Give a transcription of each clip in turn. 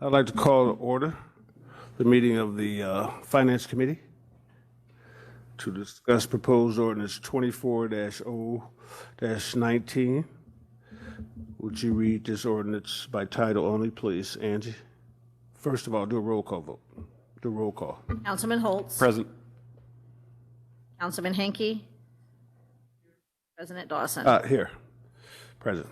I'd like to call to order the meeting of the Finance Committee to discuss proposed ordinance 24-0-19. Would you read this ordinance by title only, please, Angie? First of all, do a roll call vote. Do a roll call. Councilman Holtz. Present. Councilman Hanky. President Dawson. Here, present.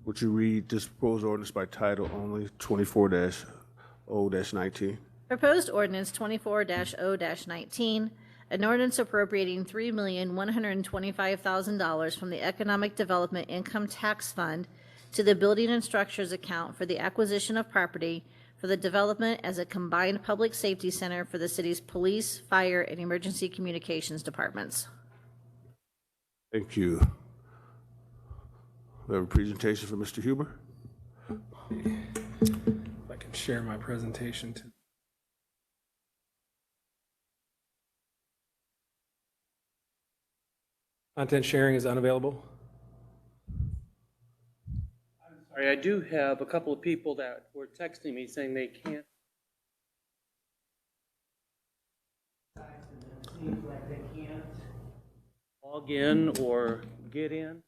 Would you read this proposed ordinance by title only, 24-0-19? Proposed ordinance 24-0-19, an ordinance appropriating $3,125,000 from the Economic Development Income Tax Fund to the Building and Structures account for the acquisition of property for the development as a combined public safety center for the city's police, fire, and emergency communications departments. Thank you. We have a presentation from Mr. Huber. If I can share my presentation too. Content sharing is unavailable. I'm sorry, I do have a couple of people that were texting me saying they can't. It seems like they can't log in or get in.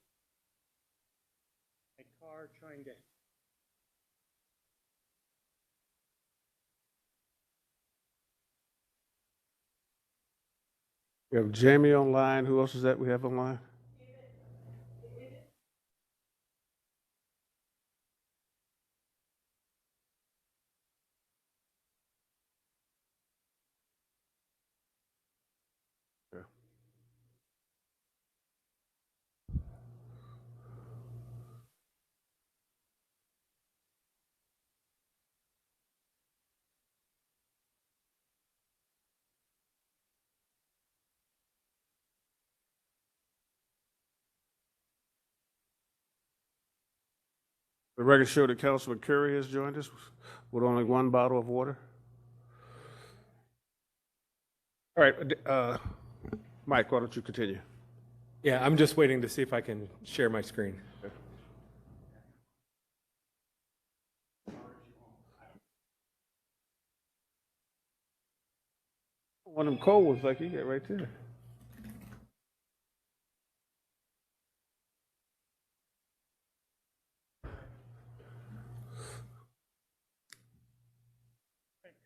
My car trying to. We have Jamie online. Who else is that we have online? The record show that Councilman Curry has joined us with only one bottle of water. All right, Mike, why don't you continue? Yeah, I'm just waiting to see if I can share my screen. One of them cold ones like you got right there.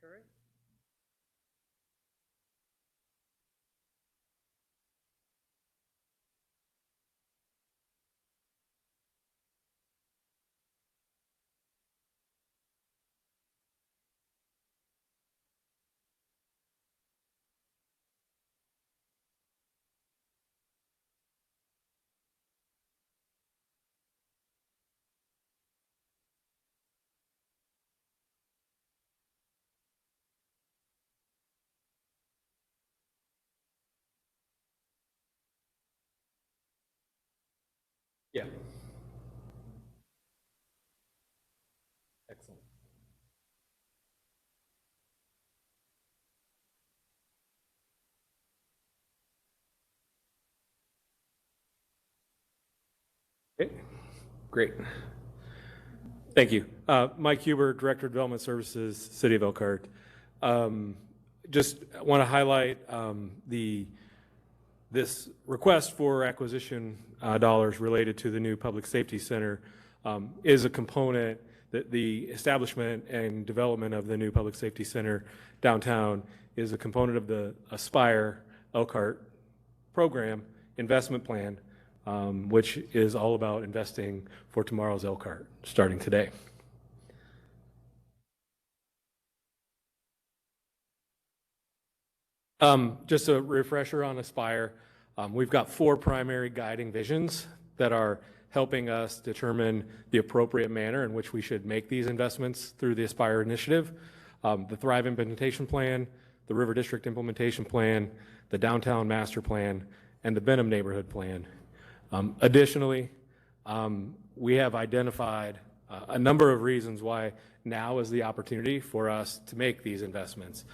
Curry? Yeah. Excellent. Okay, great. Thank you. Mike Huber, Director of Development Services, City of Elkhart. Just want to highlight this request for acquisition dollars related to the new Public Safety Center is a component that the establishment and development of the new Public Safety Center downtown is a component of the Aspire Elkhart program investment plan, which is all about investing for tomorrow's Elkhart, starting today. Just a refresher on Aspire. We've got 4 primary guiding visions that are helping us determine the appropriate manner in which we should make these investments through the Aspire initiative. The Thrive Implementation Plan, the River District Implementation Plan, the Downtown Master Plan, and the Benham Neighborhood Plan. Additionally, we have identified a number of reasons why now is the opportunity for us to make these investments.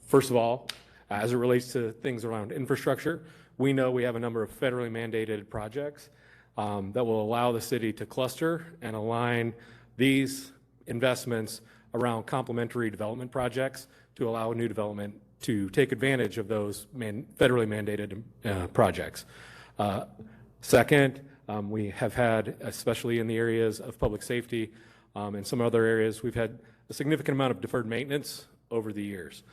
First of all, as it relates to things around infrastructure, we know we have a number of federally mandated projects that will allow the city to cluster and align these investments around complementary development projects to allow new development to take advantage of those federally mandated projects. Second, we have had, especially in the areas of public safety and some other areas, we've had a significant amount of deferred maintenance over the years,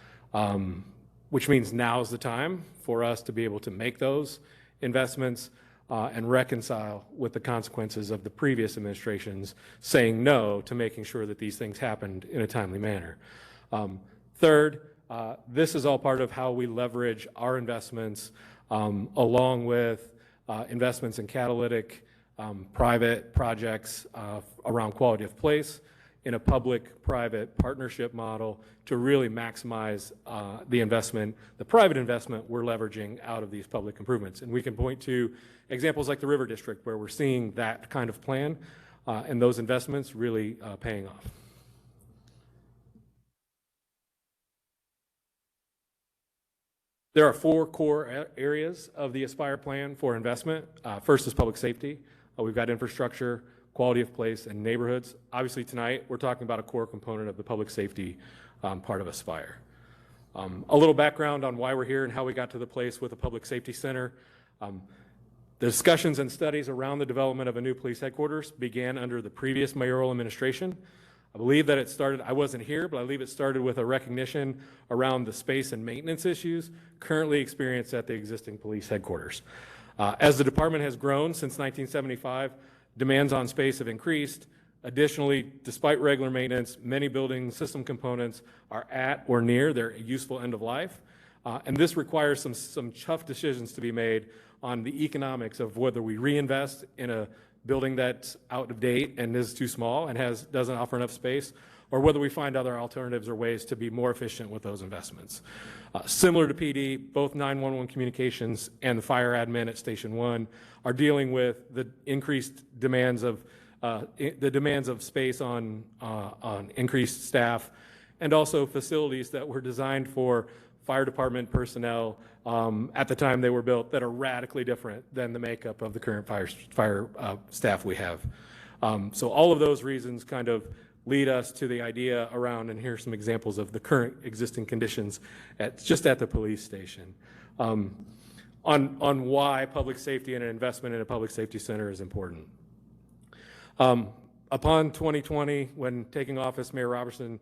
which means now is the time for us to be able to make those investments and reconcile with the consequences of the previous administrations saying no to making sure that these things happened in a timely manner. Third, this is all part of how we leverage our investments along with investments in catalytic private projects around quality of place in a public-private partnership model to really maximize the investment, the private investment we're leveraging out of these public improvements. And we can point to examples like the River District where we're seeing that kind of plan and those investments really paying off. There are 4 core areas of the Aspire plan for investment. First is public safety. We've got infrastructure, quality of place, and neighborhoods. Obviously tonight, we're talking about a core component of the public safety part of Aspire. A little background on why we're here and how we got to the place with a public safety center. The discussions and studies around the development of a new police headquarters began under the previous mayoral administration. I believe that it started, I wasn't here, but I believe it started with a recognition around the space and maintenance issues currently experienced at the existing police headquarters. As the department has grown since 1975, demands on space have increased. Additionally, despite regular maintenance, many building system components are at or near their useful end of life. And this requires some tough decisions to be made on the economics of whether we reinvest in a building that's out of date and is too small and doesn't offer enough space, or whether we find other alternatives or ways to be more efficient with those investments. Similar to PD, both 911 communications and the fire admin at Station 1 are dealing with the increased demands of space on increased staff and also facilities that were designed for fire department personnel at the time they were built that are radically different than the makeup of the current fire staff we have. So all of those reasons kind of lead us to the idea around, and here's some examples of the current existing conditions just at the police station, on why public safety and an investment in a public safety center is important. Upon 2020, when taking office, Mayor Robertson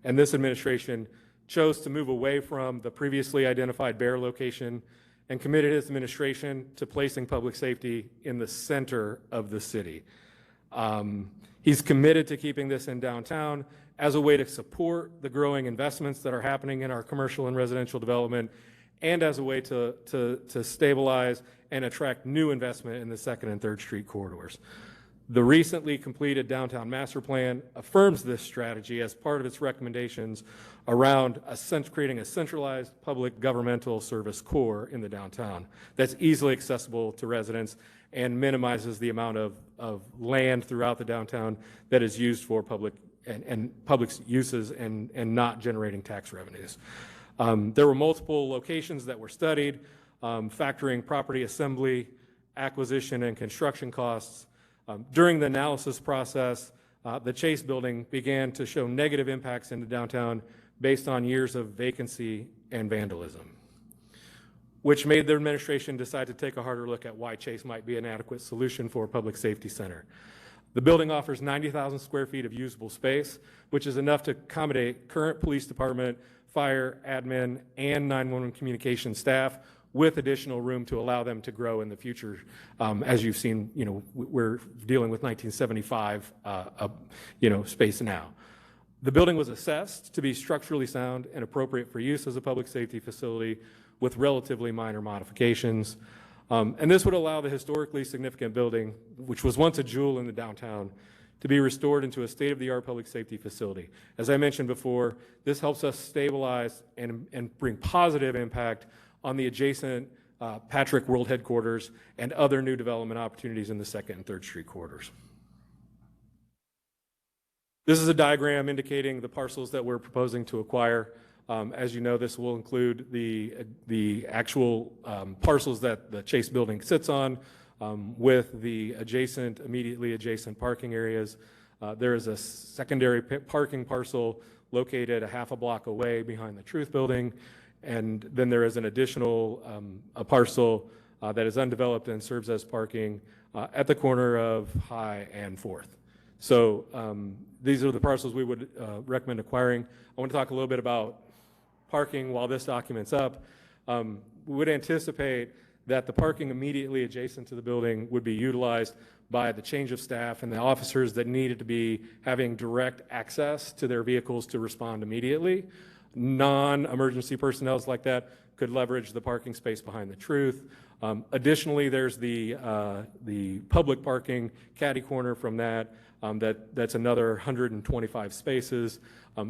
and this administration chose to move away from the previously identified Bear location and committed his administration to placing public safety in the center of the city. He's committed to keeping this in downtown as a way to support the growing investments that are happening in our commercial and residential development and as a way to stabilize and attract new investment in the 2nd and 3rd Street corridors. The recently completed downtown master plan affirms this strategy as part of its recommendations around creating a centralized public governmental service core in the downtown that's easily accessible to residents and minimizes the amount of land throughout the downtown that is used for public uses and not generating tax revenues. There were multiple locations that were studied, factoring property assembly, acquisition, and construction costs. During the analysis process, the Chase building began to show negative impacts in the downtown based on years of vacancy and vandalism, which made the administration decide to take a harder look at why Chase might be an adequate solution for a public safety center. The building offers 90,000 square feet of usable space, which is enough to accommodate current police department, fire, admin, and 911 communication staff, with additional room to allow them to grow in the future. As you've seen, we're dealing with 1975 space now. The building was assessed to be structurally sound and appropriate for use as a public safety facility with relatively minor modifications. And this would allow the historically significant building, which was once a jewel in the downtown, to be restored into a state-of-the-art public safety facility. As I mentioned before, this helps us stabilize and bring positive impact on the adjacent Patrick World Headquarters and other new development opportunities in the 2nd and 3rd Street corridors. This is a diagram indicating the parcels that we're proposing to acquire. As you know, this will include the actual parcels that the Chase building sits on with the immediately adjacent parking areas. There is a secondary parking parcel located a half a block away behind the Truth Building. And then there is an additional a parcel that is undeveloped and serves as parking at the corner of High and Fourth. So these are the parcels we would recommend acquiring. I want to talk a little bit about parking while this document's up. We would anticipate that the parking immediately adjacent to the building would be utilized by the change of staff and the officers that needed to be having direct access to their vehicles to respond immediately. Non-emergency personnel like that could leverage the parking space behind the Truth. Additionally, there's the public parking caddy corner from that. That's another 125 spaces.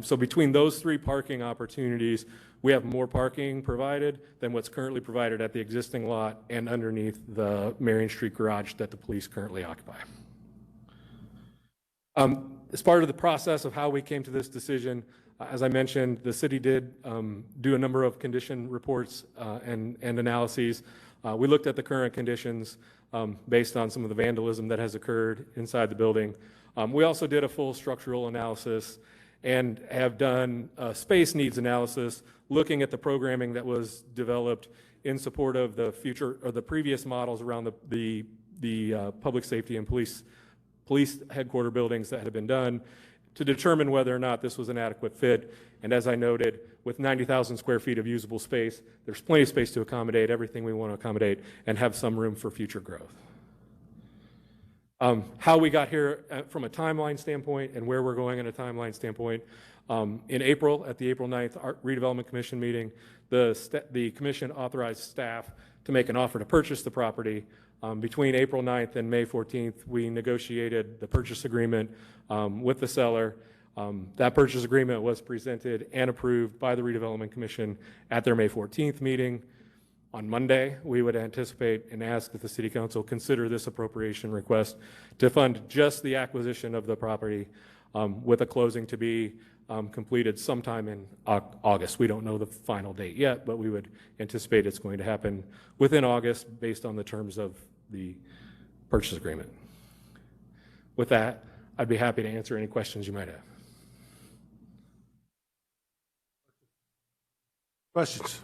So between those three parking opportunities, we have more parking provided than what's currently provided at the existing lot and underneath the Marion Street garage that the police currently occupy. As part of the process of how we came to this decision, as I mentioned, the city did do a number of condition reports and analyses. We looked at the current conditions based on some of the vandalism that has occurred inside the building. We also did a full structural analysis and have done a space needs analysis looking at the programming that was developed in support of the future or the previous models around the public safety and police headquarter buildings that had been done to determine whether or not this was an adequate fit. And as I noted, with 90,000 square feet of usable space, there's plenty of space to accommodate everything we want to accommodate and have some room for future growth. How we got here from a timeline standpoint and where we're going in a timeline standpoint, in April, at the April 9th Redevelopment Commission meeting, the commission authorized staff to make an offer to purchase the property. Between April 9th and May 14th, we negotiated the purchase agreement with the seller. That purchase agreement was presented and approved by the Redevelopment Commission at their May 14th meeting. On Monday, we would anticipate and ask that the City Council consider this appropriation request to fund just the acquisition of the property with a closing to be completed sometime in August. We don't know the final date yet, but we would anticipate it's going to happen within August based on the terms of the purchase agreement. With that, I'd be happy to answer any questions you might have. Questions?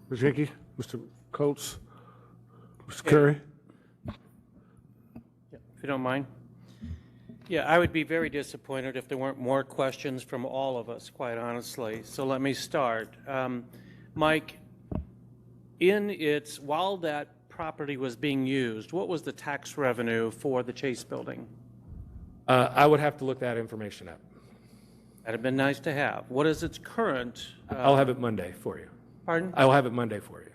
Ms. Hickey, Mr. Coates, Mr. Curry? If you don't mind. Yeah, I would be very disappointed if there weren't more questions from all of us, quite honestly. So let me start. Mike, while that property was being used, what was the tax revenue for the Chase Building? I would have to look that information up. That'd have been nice to have. What is its current? I'll have it Monday for you. Pardon? I will have it Monday for you.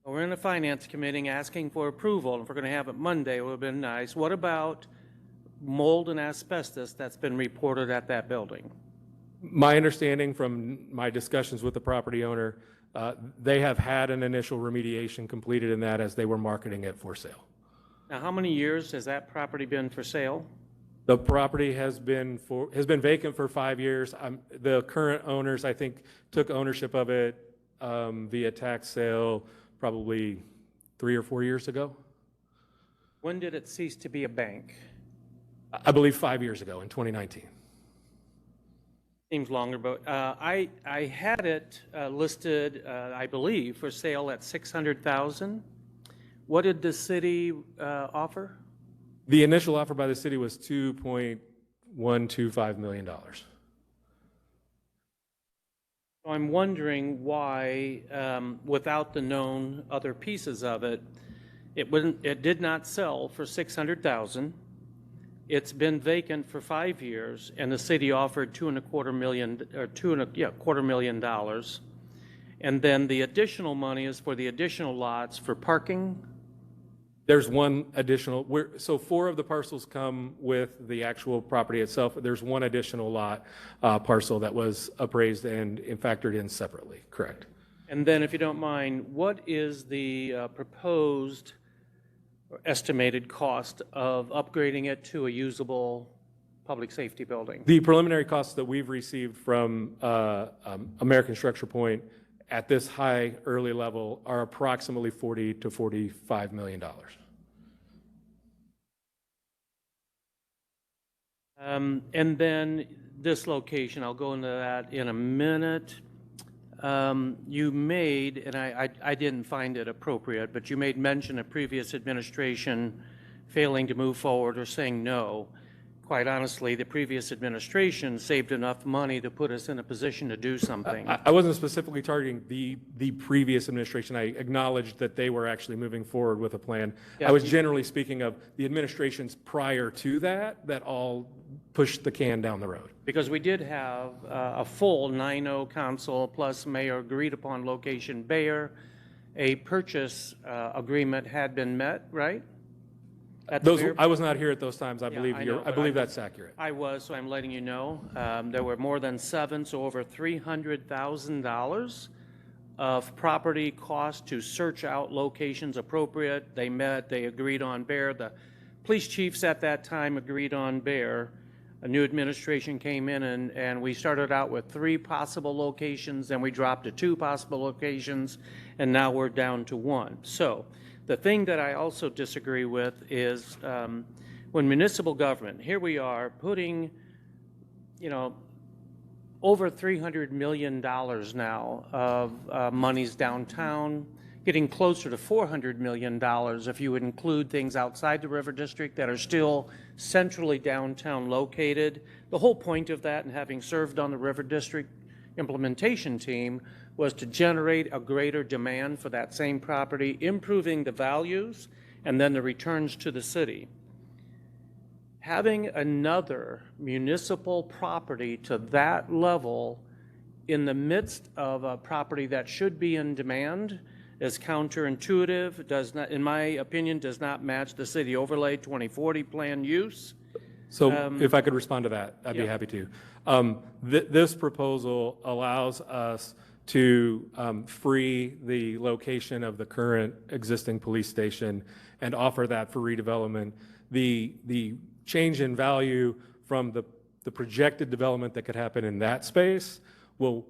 We're in the Finance Committee asking for approval, and if we're going to have it Monday, it would have been nice. What about mold and asbestos that's been reported at that building? My understanding from my discussions with the property owner, they have had an initial remediation completed in that as they were marketing it for sale. Now, how many years has that property been for sale? The property has been vacant for 5 years. The current owners, I think, took ownership of it via tax sale probably 3 or 4 years ago. When did it cease to be a bank? I believe 5 years ago in 2019. Seems longer, but I had it listed, I believe, for sale at $600,000. What did the city offer? The initial offer by the city was $2.125 million. I'm wondering why, without the known other pieces of it, it did not sell for $600,000. It's been vacant for 5 years, and the city offered $2.25 million, or $2.25 million. And then the additional money is for the additional lots for parking. There's one additional, so 4 of the parcels come with the actual property itself. There's one additional lot parcel that was appraised and factored in separately, correct? And then, if you don't mind, what is the proposed or estimated cost of upgrading it to a usable public safety building? The preliminary costs that we've received from American Structure Point at this high early level are approximately $40 to $45 million. And then this location, I'll go into that in a minute. You made, and I didn't find it appropriate, but you made mention of previous administration failing to move forward or saying no. Quite honestly, the previous administration saved enough money to put us in a position to do something. I wasn't specifically targeting the previous administration. I acknowledged that they were actually moving forward with a plan. Yeah. I was generally speaking of the administrations prior to that all pushed the can down the road. Because we did have a full 9-0 council plus mayor agreed upon location Bayer. A purchase agreement had been met, right? At the Bayer- I was not here at those times. I believe I know, I but believe that's accurate. I was, so I'm letting you know. There were more than 7, so over $300,000 of property cost to search out locations appropriate. They met, they agreed on Bear. The police chiefs at that time agreed on Bear. A new administration came in and we started out with 3 possible locations, then we dropped to 2 possible locations, and now we're down to 1. So the thing that I also disagree with is when municipal government, here we are putting, over $300 million now of monies downtown, getting closer to $400 million if you would include things outside the River District that are still centrally downtown located. The whole point of that, and having served on the River District implementation team, was to generate a greater demand for that same property, improving the values and then the returns to the city. Having another municipal property to that level in the midst of a property that should be in demand is counterintuitive, does not, in my opinion, does not match the city overlay 2040 plan use. So if I could respond to that, I'd be yeah. happy to. This proposal allows us to free the location of the current existing police station and offer that for redevelopment. The change in value from the projected development that could happen in that space will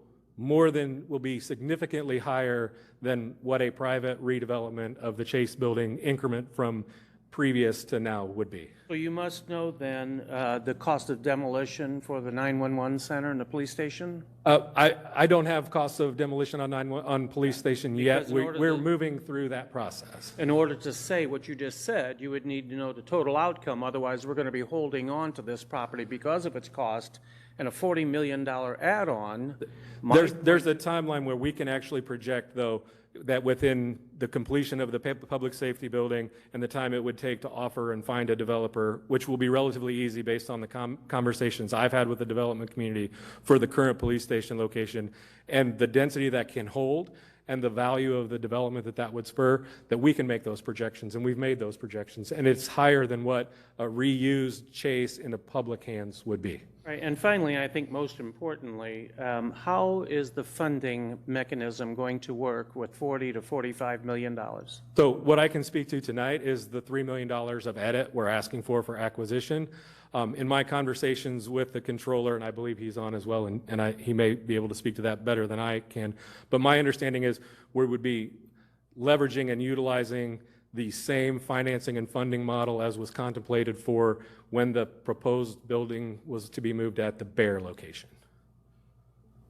be significantly higher than what a private redevelopment of the Chase building increment from previous to now would be. So you must know then the cost of demolition for the 911 center and the police station? I don't have costs of demolition on police station yet. Because in order We're to- moving through that process. In order to say what you just said, you would need to know the total outcome. Otherwise, we're going to be holding on to this property because of its cost and a $40 million add-on. There's a timeline where we can actually project, though, that within the completion of the public safety building and the time it would take to offer and find a developer, which will be relatively easy based on the conversations I've had with the development community for the current police station location, and the density that can hold and the value of the development that would spur, that we can make those projections, and we've made those projections. And it's higher than what a reused Chase in the public hands would be. Right, and finally, I think most importantly, how is the funding mechanism going to work with $40 to $45 million? So what I can speak to tonight is the $3 million of edit we're asking for acquisition. In my conversations with the controller, and I believe he's on as well, and he may be able to speak to that better than I can, but my understanding is we would be leveraging and utilizing the same financing and funding model as was contemplated for when the proposed building was to be moved at the Bear location.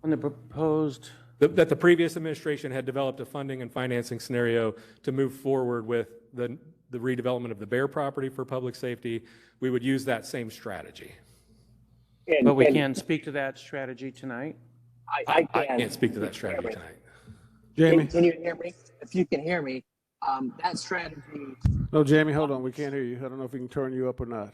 On the proposed, That the previous administration had developed a funding and financing scenario to move forward with the redevelopment of the Bear property for public safety. We would use that same strategy. but we can't speak to that strategy tonight? I I can't speak to that strategy tonight. Jamie? Can you hear me? If you can hear me, that strategy, No, Jamie, hold on. We can't hear you. I don't know if we can turn you up or not.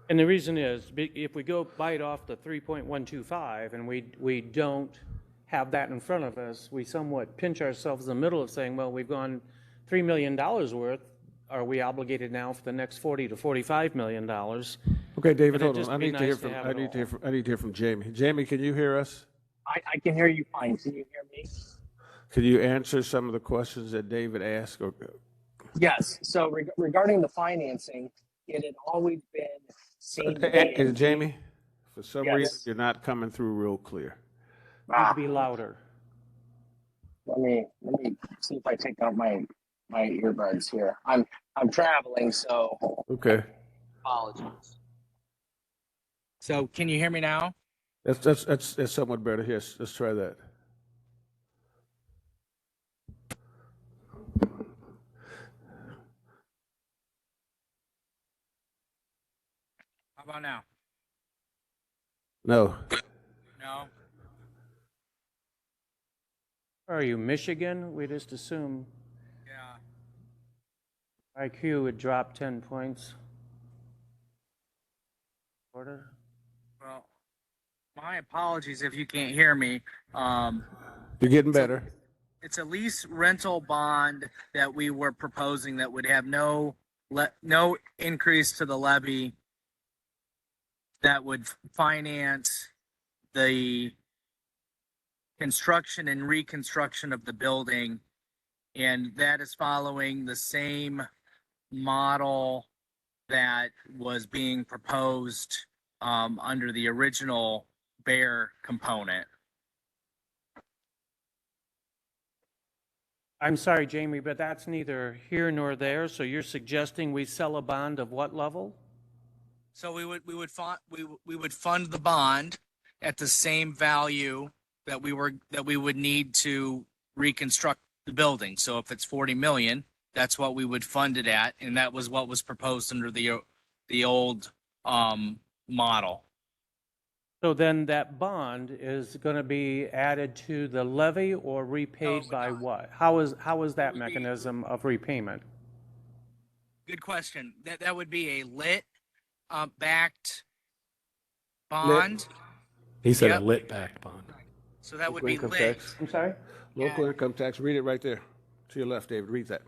And the reason is, if we go bite off the 3.125 and we don't have that in front of us, we somewhat pinch ourselves in the middle of saying, well, we've gone $3 million worth. Are we obligated now for the next $40 to $45 million? Okay, David, But it'd hold just on. I be need to hear nice to from have I it need to hear all. from I need to hear from Jamie. Jamie, can you hear us? I can hear you fine. Can you hear me? Can you answer some of the questions that David asked? Or, Yes. So regarding the financing, it had always been seen to be. Jamie, for some Yes. reason you're not coming through real clear. Ah, Be louder. let me see if I take out my my earbuds here. I'm traveling, so Okay. apologies. So can you hear me now? That's somewhat better. Yes, let's try that. How about now? No. No. Are you Michigan? We just assume Yeah. IQ would drop 10 points. Order. Well, my apologies if you can't hear me. You're getting better. It's a lease rental bond that we were proposing that would have no increase to the levy, that would finance the construction and reconstruction of the building. And that is following the same model that was being proposed under the original Bear component. I'm sorry, Jamie, but that's neither here nor there. So you're suggesting we sell a bond of what level? So we would fund the bond at the same value that we would need to reconstruct the building. So if it's 40 million, that's what we would fund it at, and that was what was proposed under the old model. So then that bond is going to be added to the levy or repaid would by not. what? How is that would be- mechanism of repayment? Good question. That would be a lit backed bond. He said Yep. a lit-backed bond. So that would Local be income lit. tax. I'm sorry? Local income tax. Read it right there. To your left, David. Read that.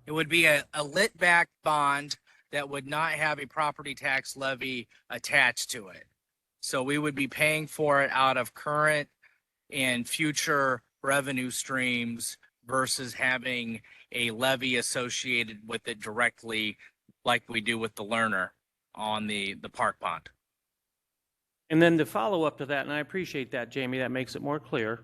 It would be a lit back bond that would not have a property tax levy attached to it. So we would be paying for it out of current and future revenue streams versus having a levy associated with it directly like we do with the Lerner on the park bond. And then the follow-up to that, and I appreciate that, Jamie, that makes it more clear.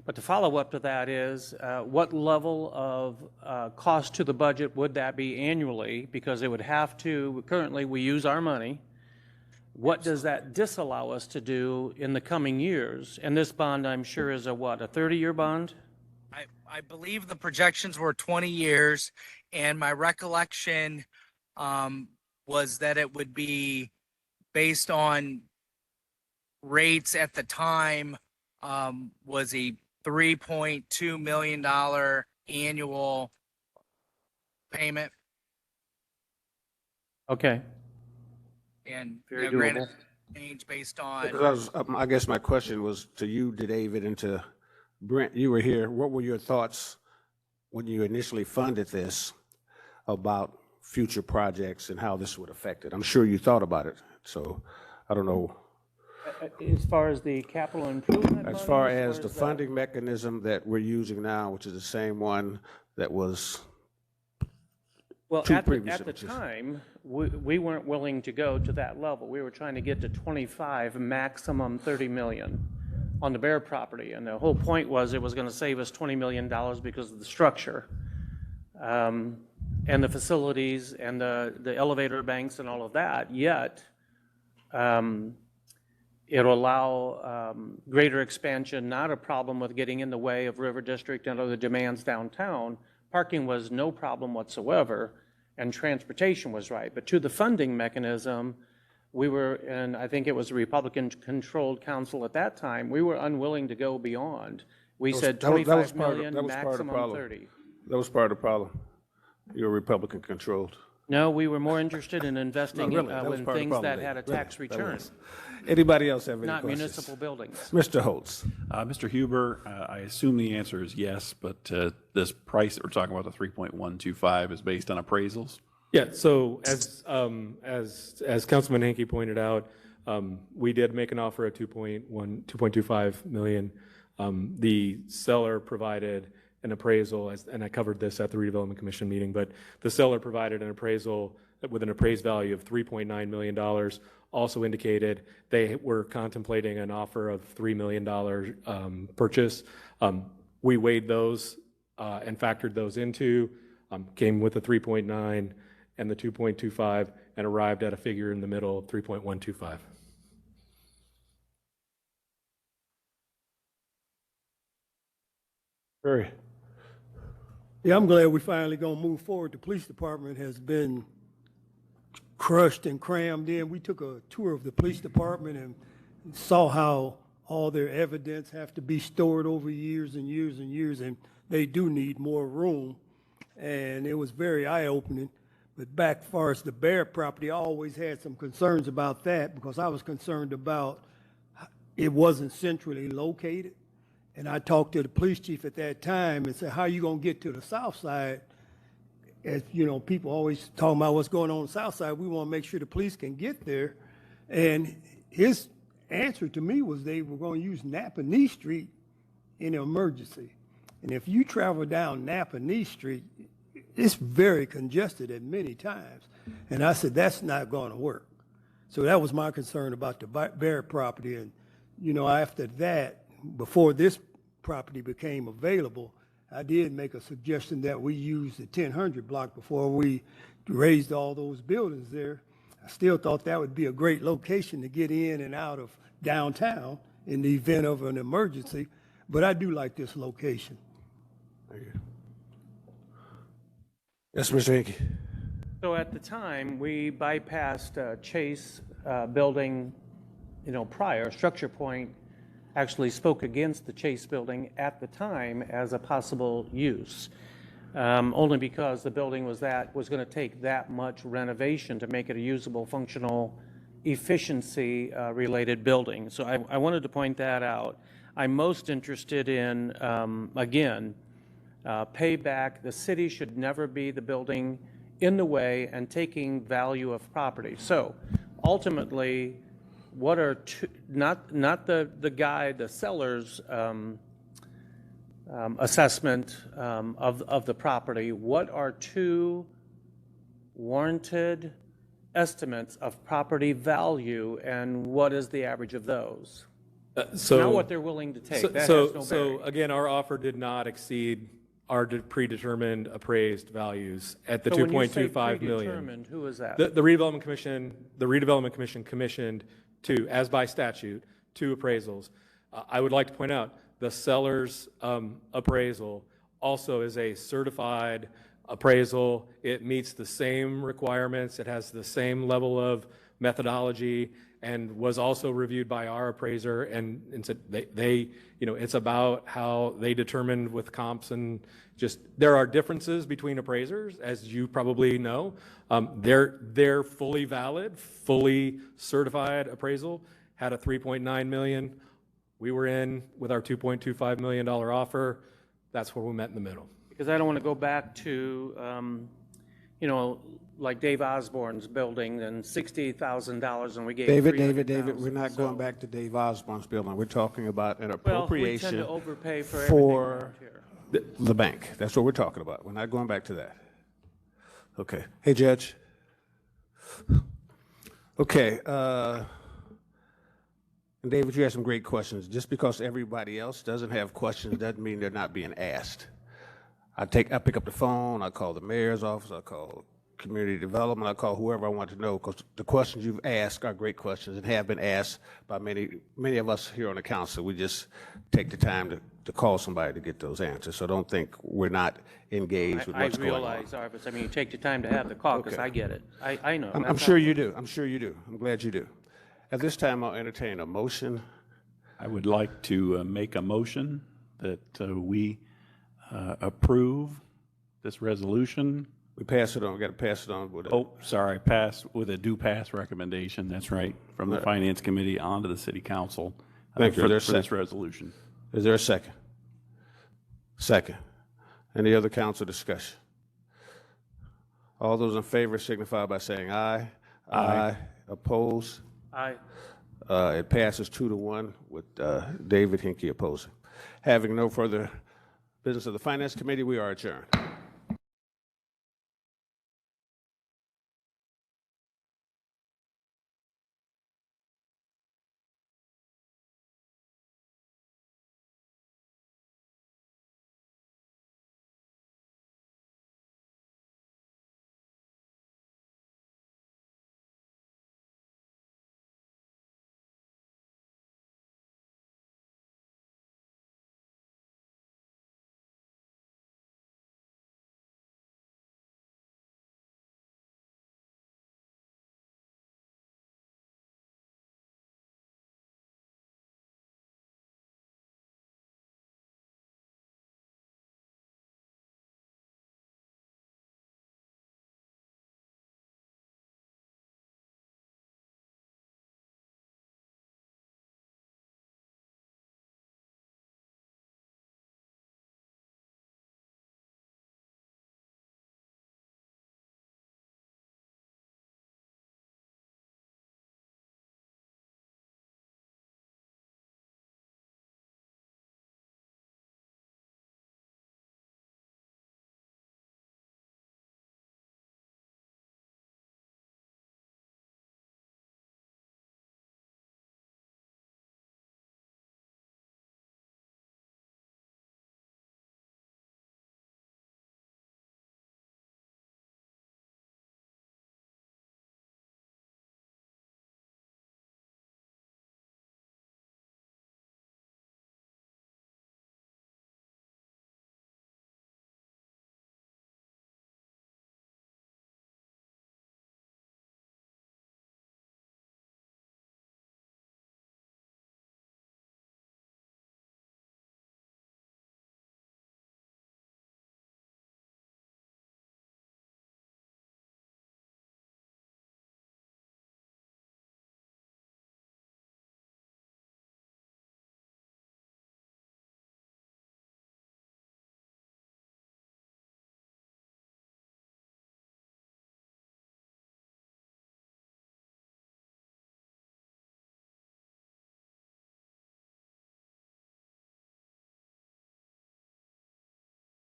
But the follow-up to that is, what level of cost to the budget would that be annually? Because it would have to, currently, we use our money. What does that disallow us to do in the coming years? And this bond, I'm sure, is a what, a 30-year bond? I believe the projections were 20 years, and my recollection was that it would be based on rates at the time, was a $3.2 million annual payment. Okay, And very granted, doable. change based on, Because I guess my question was to you, David, and to Brent. You were here. What were your thoughts when you initially funded this about future projects and how this would affect it? I'm sure you thought about it. So I don't know. As far as the capital improvement As money, far as the that- funding mechanism that we're using now, which is the same one that was, Well, two at the previous images. time, we weren't willing to go to that level. We were trying to get to 25, maximum 30 million on the Bear property. And the whole point was it was going to save us $20 million because of the structure. And the facilities and the elevator banks and all of that. Yet, it'll allow greater expansion, not a problem with getting in the way of River District and other demands downtown. Parking was no problem whatsoever, and transportation was right. But to the funding mechanism, we were, and I think it was a Republican-controlled council at that time, we were unwilling to go beyond. We said that was 25 part of- million, that was part of the maximum problem. 30. that was part of the problem. You're Republican controlled. No, we were more interested in investing No, really, that was in part of the things problem, that David. had a Really, tax that return, was. Anybody else have any not questions? municipal buildings. Mr. Holtz. Mr. Huber, I assume the answer is yes, but this price that we're talking about, the 3.125, is based on appraisals? Yeah, so as Councilman Hankey pointed out, we did make an offer of 2.25 million. The seller provided an appraisal, and I covered this at the redevelopment commission meeting, but the seller provided an appraisal with an appraised value of $3.9 million, also indicated they were contemplating an offer of $3 million purchase. We weighed those and factored those into, came with the 3.9 and the 2.25, and arrived at a figure in the middle of 3.125. Very. Yeah, I'm glad we finally gonna move forward. The police department has been crushed and crammed in. We took a tour of the police department and saw how all their evidence have to be stored over years and years and years, and they do need more room. And it was very eye-opening. But back as far as the Bear property, I always had some concerns about that because I was concerned about it wasn't centrally located. And I talked to the police chief at that time and said, how are you gonna get to the south side? As you know, people always talking about what's going on the south side. We wanna make sure the police can get there. And his answer to me was they were gonna use Napanee Street in an emergency. And if you travel down Napanee Street, it's very congested at many times. And I said, that's not gonna work. So that was my concern about the Bear property. And, you know, after that, before this property became available, I did make a suggestion that we use the 1000 block before we raised all those buildings there. I still thought that would be a great location to get in and out of downtown in the event of an emergency, but I do like this location. Thank you. Yes, Mr. Hickey. So at the time, we bypassed Chase building, prior. Structure Point actually spoke against the Chase building at the time as a possible use, only because the building was going to take that much renovation to make it a usable, functional, efficiency-related building. So I wanted to point that out. I'm most interested in, again, payback. The city should never be the building in the way and taking value of property. So ultimately, what are not the seller's assessment of the property, what are two warranted estimates of property value, and what is the average of those? Not what they're willing to take. That has no bearing. So again, our offer did not exceed our predetermined appraised values at the So when you say 2.25 million. predetermined, who is that? The redevelopment commission commissioned two, as by statute, two appraisals. I would like to point out the seller's appraisal also is a certified appraisal. It meets the same requirements. It has the same level of methodology, and was also reviewed by our appraiser. And so they it's about how they determined with comps, and just there are differences between appraisers, as you probably know. Their fully valid, fully certified appraisal had a 3.9 million. We were in with our $2.25 million offer. That's where we met in the middle. Because I don't want to go back to, like Dave Osborne's building and $60,000, and we gave David, $300,000. we're not going back to Dave Osborne's building. We're talking about an Well, we appropriation tend to overpay for everything for around here. the bank. That's what we're talking about. We're not going back to that. Okay. Hey, Judge. Okay. And David, you had some great questions. Just because everybody else doesn't have questions doesn't mean they're not being asked. I pick up the phone, I call the mayor's office, I call community development, I call whoever I want to know, because the questions you've asked are great questions and have been asked by many of us here on the council. We just take the time to call somebody to get those answers. So don't think we're not engaged with what's going on. I realize, Arvis, you take the time to have the caucus, Okay. I get it. I know. I'm sure you do. I'm sure you do. I'm glad you do. At this time, I'll entertain a motion. I would like to make a motion that we approve this resolution. We pass it on. We got to pass it on with pass with a do pass recommendation. That's right, from the Finance Committee on to the City Council Thank you. for There's this second. resolution. Is there a second? Second. Any other council discussion? All those in favor signify by saying aye. Aye. Oppose? It passes 2-1 with David Hinkey opposing. Having no further business of the Finance Committee, we are adjourned.